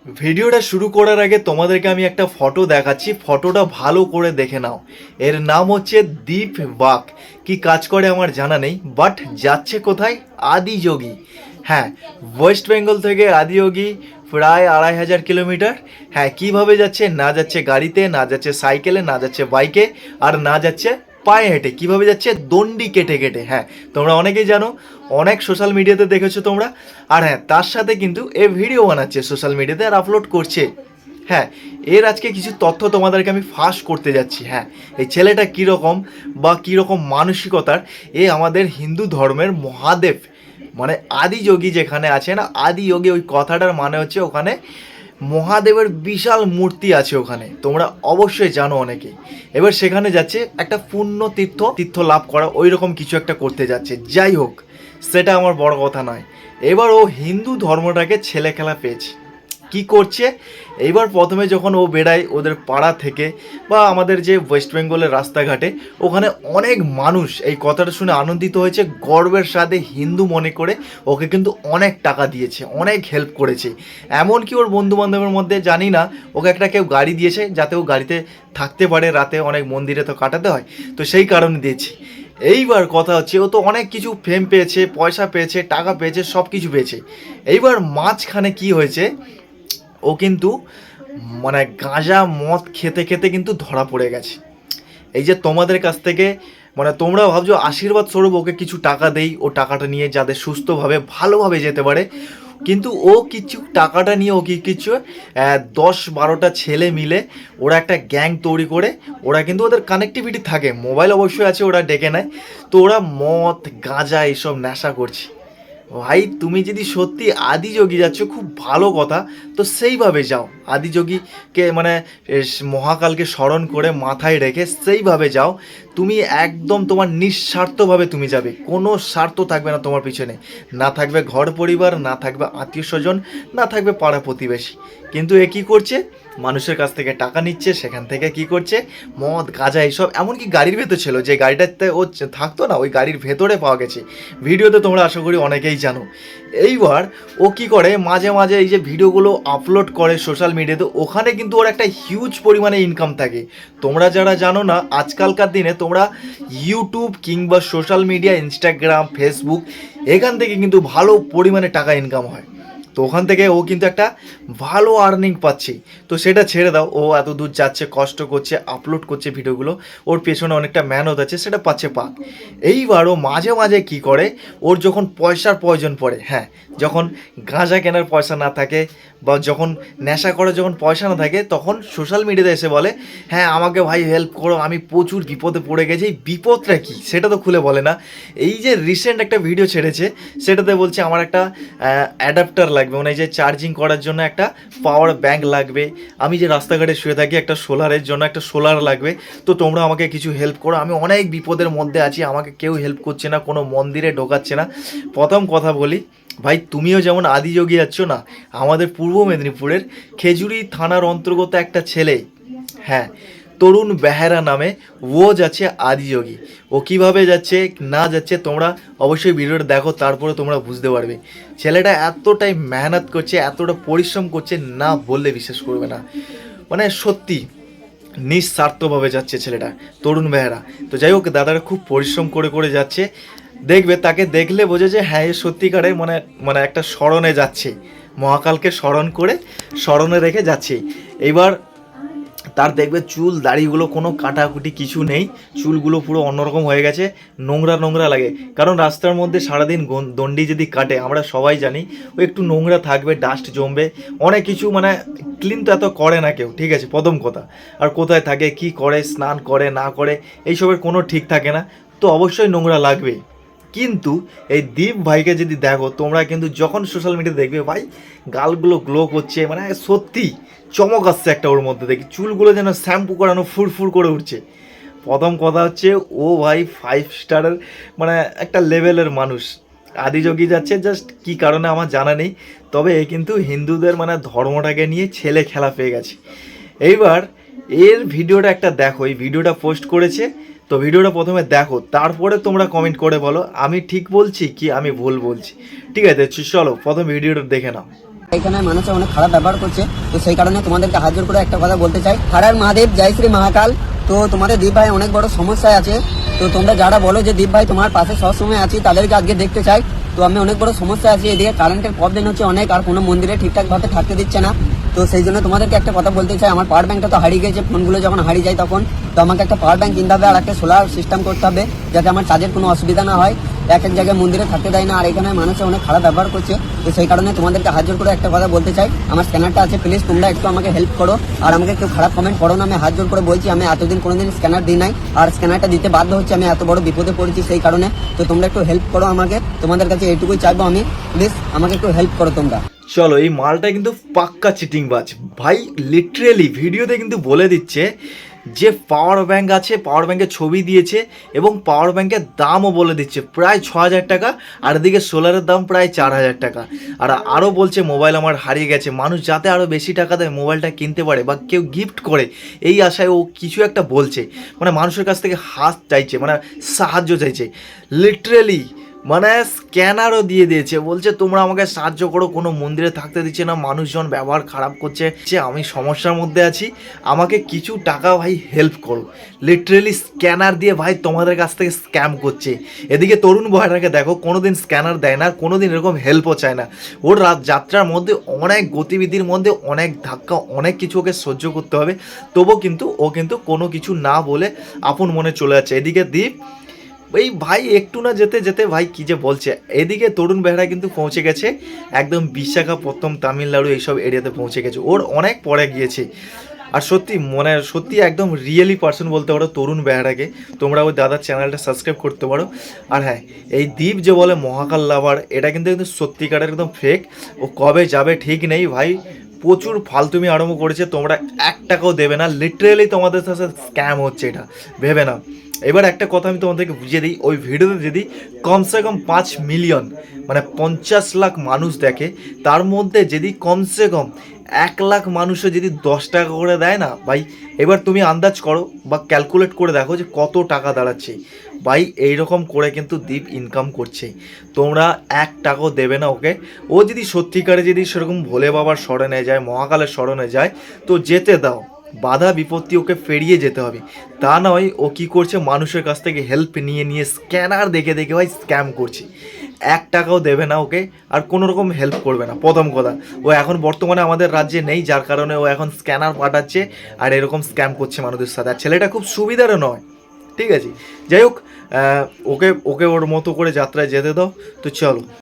ভিডিওটা শুরু করার আগে তোমাদেরকে আমি একটা ফটো দেখাচ্ছি, ফটোটা ভালো করে দেখে নাও। এর নাম হচ্ছে দীপ বাক। কি কাজ করে আমার জানা নেই, বাট যাচ্ছে কোথায়? আদিযোগী। হ্যাঁ, ওয়েস্ট বেঙ্গল থেকে আদিযোগী প্রায় ২৫০০ কিলোমিটার। হ্যাঁ, কিভাবে যাচ্ছে? না যাচ্ছে গাড়িতে, না যাচ্ছে সাইকেলে, না যাচ্ছে বাইকে, আর না যাচ্ছে পায়ে হেঁটে। কিভাবে যাচ্ছে? দণ্ডি কেটে কেটে। হ্যাঁ, তোমরা অনেকেই জানো, অনেক সোশ্যাল মিডিয়াতে দেখেছো তোমরা। আর হ্যাঁ, তার সাথে কিন্তু এ ভিডিও বানাচ্ছে সোশ্যাল মিডিয়াতে আর আপলোড করছে। হ্যাঁ, এর আজকে কিছু তথ্য তোমাদেরকে আমি ফাঁস করতে যাচ্ছি। হ্যাঁ, এই ছেলেটা কীরকম বা কীরকম মানসিকতার, এ আমাদের হিন্দু ধর্মের মহাদেব মানে আদিযোগী যেখানে আছে না, আদিযোগী ওই কথাটার মানে হচ্ছে ওখানে মহাদেবের বিশাল মূর্তি আছে ওখানে, তোমরা অবশ্যই জানো অনেকে। এবার সেখানে যাচ্ছে একটা পুণ্য তীর্থ লাভ করা, ওই রকম কিছু একটা করতে যাচ্ছে। যাই হোক, সেটা আমার বড় কথা নয়। এবার ও হিন্দু ধর্মটাকে ছেলে খেলা পেয়েছে। কি করছে? এইবার প্রথমে যখন ও বেড়ায় ওদের পাড়া থেকে বা আমাদের যে ওয়েস্ট বেঙ্গলের রাস্তাঘাটে, ওখানে অনেক মানুষ এই কথাটা শুনে আনন্দিত হয়েছে, গর্বের সাথে হিন্দু মনে করে ওকে কিন্তু অনেক টাকা দিয়েছে, অনেক হেল্প করেছে। এমনকি ওর বন্ধু বান্ধবের মধ্যে জানি না ওকে একটা কেউ গাড়ি দিয়েছে যাতে ও গাড়িতে থাকতে পারে, রাতে অনেক মন্দিরে তো কাটাতে হয়, তো সেই কারণে দিয়েছি। এইবার কথা হচ্ছে ও তো অনেক কিছু ফেম পেয়েছে, পয়সা পেয়েছে, টাকা পেয়েছে, সব কিছু পেয়েছে। এইবার মাঝখানে কি হয়েছে, ও কিন্তু মানে গাঁজা মদ খেতে খেতে কিন্তু ধরা পড়ে গেছে। এই যে তোমাদের কাছ থেকে মানে তোমরা ভাবছো আশীর্বাদ স্বরূপ ওকে কিছু টাকা দেই, ও টাকাটা নিয়ে যাদের সুস্থভাবে ভালোভাবে যেতে পারে, কিন্তু ও কিছু টাকাটা নিয়ে ও কিছু ১০-১২টা ছেলে মিলে ওরা একটা গ্যাং তৈরি করে, ওরা কিন্তু ওদের কানেক্টিভিটি থাকে, মোবাইল অবশ্যই আছে, ওরা ডেকে নেয়, তো ওরা মদ গাঁজা এইসব নেশা করছে। ভাই, তুমি যদি সত্যি আদিযোগী যাচ্ছ, খুব ভালো কথা, তো সেইভাবে যাও। আদিযোগীকে মানে মহাকালকে স্মরণ করে মাথায় রেখে সেইভাবে যাও। তুমি একদম তোমার নিঃস্বার্থভাবে তুমি যাবে, কোনো স্বার্থ থাকবে না তোমার পিছনে, না থাকবে ঘর পরিবার, না থাকবে আত্মীয় স্বজন, না থাকবে পাড়া প্রতিবেশী। কিন্তু এ কী করছে? মানুষের কাছ থেকে টাকা নিচ্ছে, সেখান থেকে কি করছে? মদ গাঁজা এইসব, এমনকি গাড়ির ভেতর ছিল, যে গাড়িটাতে ও থাকতো না, ওই গাড়ির ভেতরে পাওয়া গেছে। ভিডিওতে তোমরা আশা করি অনেকেই জানো। এইবার ও কি করে, মাঝে মাঝে এই যে ভিডিওগুলো আপলোড করে সোশ্যাল মিডিয়াতে, ওখানে কিন্তু ওর একটা হিউজ পরিমাণে ইনকাম থাকে। তোমরা যারা জানো না, আজকালকার দিনে তোমরা ইউটিউব কিংবা সোশ্যাল মিডিয়া, ইনস্টাগ্রাম, ফেসবুক, এখান থেকে কিন্তু ভালো পরিমাণে টাকা ইনকাম হয়। তো ওখান থেকে ও কিন্তু একটা ভালো আর্নিং পাচ্ছে। তো সেটা ছেড়ে দাও, ও এত দূর যাচ্ছে, কষ্ট করছে, আপলোড করছে ভিডিওগুলো, ওর পেছনে অনেকটা মেহনত আছে, সেটা পাচ্ছে পাক। এইবার ও মাঝে মাঝে কি করে, ওর যখন পয়সার প্রয়োজন পড়ে, হ্যাঁ, যখন গাঁজা কেনার পয়সা না থাকে বা যখন নেশা করার যখন পয়সা না থাকে, তখন সোশ্যাল মিডিয়াতে এসে বলে, হ্যাঁ আমাকে ভাই হেল্প করো, আমি প্রচুর বিপদে পড়ে গেছি। এই বিপদটা কী সেটা তো খুলে বলে না। এই যে রিসেন্ট একটা ভিডিও ছেড়েছে, সেটাতে বলছে আমার একটা অ্যাডাপ্টার লাগবে, মানে এই যে চার্জিং করার জন্য একটা পাওয়ার ব্যাঙ্ক লাগবে, আমি যে রাস্তাঘাটে শুয়ে থাকি একটা সোলারের জন্য একটা সোলার লাগবে, তো তোমরা আমাকে কিছু হেল্প করো, আমি অনেক বিপদের মধ্যে আছি, আমাকে কেউ হেল্প করছে না, কোনো মন্দিরে ঢোকাচ্ছে না। প্রথম কথা বলি, ভাই তুমিও যেমন আদিযোগী যাচ্ছ না, আমাদের পূর্ব মেদিনীপুরের খেজুরি থানার অন্তর্গত একটা ছেলে, হ্যাঁ, তরুণ বেহেরা নামে, ও যাচ্ছে আদিযোগী। ও কিভাবে যাচ্ছে না যাচ্ছে তোমরা অবশ্যই ভিডিওটা দেখো, তারপরে তোমরা বুঝতে পারবে। ছেলেটা এতটাই মেহনত করছে, এতটা পরিশ্রম করছে, না বললে বিশ্বাস করবে না, মানে সত্যি নিঃস্বার্থভাবে যাচ্ছে ছেলেটা, তরুণ বেহেরা। তো যাই হোক, দাদারা খুব পরিশ্রম করে করে যাচ্ছে। দেখবে তাকে দেখলে বোঝে যে হ্যাঁ এ সত্যিকারে মানে মানে একটা স্মরণে যাচ্ছে, মহাকালকে স্মরণ করে স্মরণে রেখে যাচ্ছে। এইবার তার দেখবে চুল দাড়িগুলো কোনো কাটাকুটি কিছু নেই, চুলগুলো পুরো অন্যরকম হয়ে গেছে, নোংরা নোংরা লাগে। কারণ রাস্তার মধ্যে সারাদিন দণ্ডি যদি কাটে, আমরা সবাই জানি ও একটু নোংরা থাকবে, ডাস্ট জমবে, অনেক কিছু, মানে ক্লিন তো এত করে না কেউ, ঠিক আছে, প্রথম কথা। আর কোথায় থাকে, কি করে, স্নান করে না করে, এইসবের কোনো ঠিক থাকে না, তো অবশ্যই নোংরা লাগবে। কিন্তু এই দীপ ভাইকে যদি দেখো তোমরা, কিন্তু যখন সোশ্যাল মিডিয়া দেখবে ভাই, গালগুলো গ্লো করছে, মানে সত্যি চমক আসছে একটা ওর মধ্যে, দেখি চুলগুলো যেন শ্যাম্পু করানো ফুরফুর করে উঠছে। প্রথম কথা হচ্ছে ও ভাই 5 স্টারের মানে একটা লেভেলের মানুষ। আদিযোগী যাচ্ছে জাস্ট কী কারণে আমার জানা নেই, তবে এ কিন্তু হিন্দুদের মানে ধর্মটাকে নিয়ে ছেলে খেলা পেয়ে গেছে। এইবার এর ভিডিওটা একটা দেখো, এই ভিডিওটা পোস্ট করেছে, তো ভিডিওটা প্রথমে দেখো, তারপরে তোমরা কমেন্ট করে বলো আমি ঠিক বলছি কি আমি ভুল বলছি। ঠিক আছে, চলো প্রথম ভিডিওটা দেখে নাও। এখানে মানুষের অনেক খারাপ ব্যবহার করছে, তো সেই কারণে তোমাদেরকে হাত জোর করে একটা কথা বলতে চাই, হর হর মহাদেব, জয় শ্রী মহাকাল। তো তোমাদের দীপ ভাই অনেক বড় সমস্যায় আছে, তো তোমরা যারা বলো যে দীপ ভাই তোমার পাশে সবসময় আছি, তাদেরকে আজকে দেখতে চাই। তো আমি অনেক বড় সমস্যা আছি, এদিকে কারেন্টের প্রবলেম হচ্ছে অনেক, আর কোনো মন্দিরে ঠিকঠাক ভাবে থাকতে দিচ্ছে না। তো সেই জন্য তোমাদেরকে একটা কথা বলতে চাই, আমার পাওয়ার ব্যাংকটা তো হারিয়ে গেছে, ফোনগুলো যখন হারিয়ে যায় তখন, তো আমাকে একটা পাওয়ার ব্যাংক কিনতে হবে আর একটা সোলার সিস্টেম করতে হবে, যাতে আমার চার্জের কোনো অসুবিধা না হয়। এক এক জায়গায় মন্দিরে থাকতে দেয় না, আর এখানে মানুষের অনেক খারাপ ব্যবহার করছে। তো সেই কারণে তোমাদেরকে হাত জোর করে একটা কথা বলতে চাই, আমার স্ক্যানারটা আছে, প্লিজ তোমরা একটু আমাকে হেল্প করো। আর আমাকে কেউ খারাপ কমেন্ট করো না, আমি হাত জোর করে বলছি, আমি এতদিন কোনোদিন স্ক্যানার দিই নাই, আর স্ক্যানারটা দিতে বাধ্য হচ্ছে, আমি এত বড় বিপদে পড়েছি সেই কারণে। তো তোমরা একটু হেল্প করো আমাকে, তোমাদের কাছে এইটুকুই চাইবো আমি, প্লিজ আমাকে একটু হেল্প করো তোমরা। চলো, এই মালটা কিন্তু পাক্কা চিটিংবাজ ভাই, লিটারেলি ভিডিওতে কিন্তু বলে দিচ্ছে যে পাওয়ার ব্যাংক আছে, পাওয়ার ব্যাংকের ছবি দিয়েছে এবং পাওয়ার ব্যাংকের দামও বলে দিচ্ছে প্রায় 6,000 টাকা, আর এদিকে সোলারের দাম প্রায় 4,000 টাকা। আর আরও বলছে মোবাইল আমার হারিয়ে গেছে, মানুষ যাতে আরও বেশি টাকা দেয় মোবাইলটা কিনতে পারে বা কেউ গিফট করে, এই আশায় ও কিছু একটা বলছে, মানে মানুষের কাছ থেকে হাত চাইছে, মানে সাহায্য চাইছে লিটারেলি। মানে স্ক্যানারও দিয়ে দিয়েছে, বলছে তোমরা আমাকে সাহায্য করো, কোনো মন্দিরে থাকতে দিচ্ছে না, মানুষজন ব্যবহার খারাপ করছে, যে আমি সমস্যার মধ্যে আছি, আমাকে কিছু টাকা ভাই হেল্প করো। লিটারেলি স্ক্যানার দিয়ে ভাই তোমাদের কাছ থেকে স্ক্যাম করছে। এদিকে তরুণ বয়রাকে দেখো, কোনোদিন স্ক্যানার দেয় না, কোনোদিন এরকম হেল্পও চায় না। ওর যাত্রার মধ্যে অনেক গতিবিধির মধ্যে অনেক ধাক্কা, অনেক কিছু ওকে সহ্য করতে হবে, তবুও কিন্তু ও কিন্তু কোনো কিছু না বলে আপন মনে চলে যাচ্ছে। এদিকে দীপ এই ভাই একটু না যেতে যেতে ভাই কি যে বলছে। এদিকে তরুণ বেহরা কিন্তু পৌঁছে গেছে একদম বিশাখাপত্তনম, তামিলনাড়ু এইসব এরিয়াতে পৌঁছে গেছে, ওর অনেক পরে গিয়েছে। আর সত্যি মানে সত্যি একদম রিয়েলি পার্সন বলতে পারো তরুণ বেহরাকে। তোমরা ওই দাদার চ্যানেলটা সাবস্ক্রাইব করতে পারো। আর হ্যাঁ, এই দ্বীপ যে বলে মহাকাল লাভার, এটা কিন্তু কিন্তু সত্যিকারের একদম ফেক। ও কবে যাবে ঠিক নেই ভাই, প্রচুর ফালতুমি আরম্ভ করেছে, তোমরা 1 টাকাও দেবে না, লিটারেলি তোমাদের সাথে স্ক্যাম হচ্ছে, এটা ভেবে না। এবার একটা কথা আমি তোমাদেরকে বুঝিয়ে দিই, ওই ভিডিওতে যদি কমসে কম 5 মিলিয়ন মানে 50 লাখ মানুষ দেখে, তার মধ্যে যদি কমসে কম 1 লাখ মানুষও যদি 10 টাকা করে দেয় না ভাই, এবার তুমি আন্দাজ করো বা ক্যালকুলেট করে দেখো যে কত টাকা দাঁড়াচ্ছে ভাই। এইরকম করে কিন্তু দ্বীপ ইনকাম করছে, তোমরা 1 টাকাও দেবে না ওকে। ও যদি সত্যিকারে যদি সেরকম ভোলে বাবার স্মরণে যায়, মহাকালের স্মরণে যায়, তো যেতে দাও, বাধা বিপত্তি ওকে পেরিয়ে যেতে হবে। তা নয় ও কি করছে, মানুষের কাছ থেকে হেল্প নিয়ে নিয়ে স্ক্যানার দেখে দেখে ভাই স্ক্যাম করছে। 1 টাকাও দেবে না ওকে, আর কোনো রকম হেল্প করবে না। প্রথম কথা, ও এখন বর্তমানে আমাদের রাজ্যে নেই, যার কারণে ও এখন স্ক্যানার পাঠাচ্ছে আর এরকম স্ক্যাম করছে মানুষের সাথে। আর ছেলেটা খুব সুবিধারও নয়, ঠিক আছে। যাই হোক, ওকে ওকে ওর মতো করে যাত্রায় যেতে দাও। তো চলো।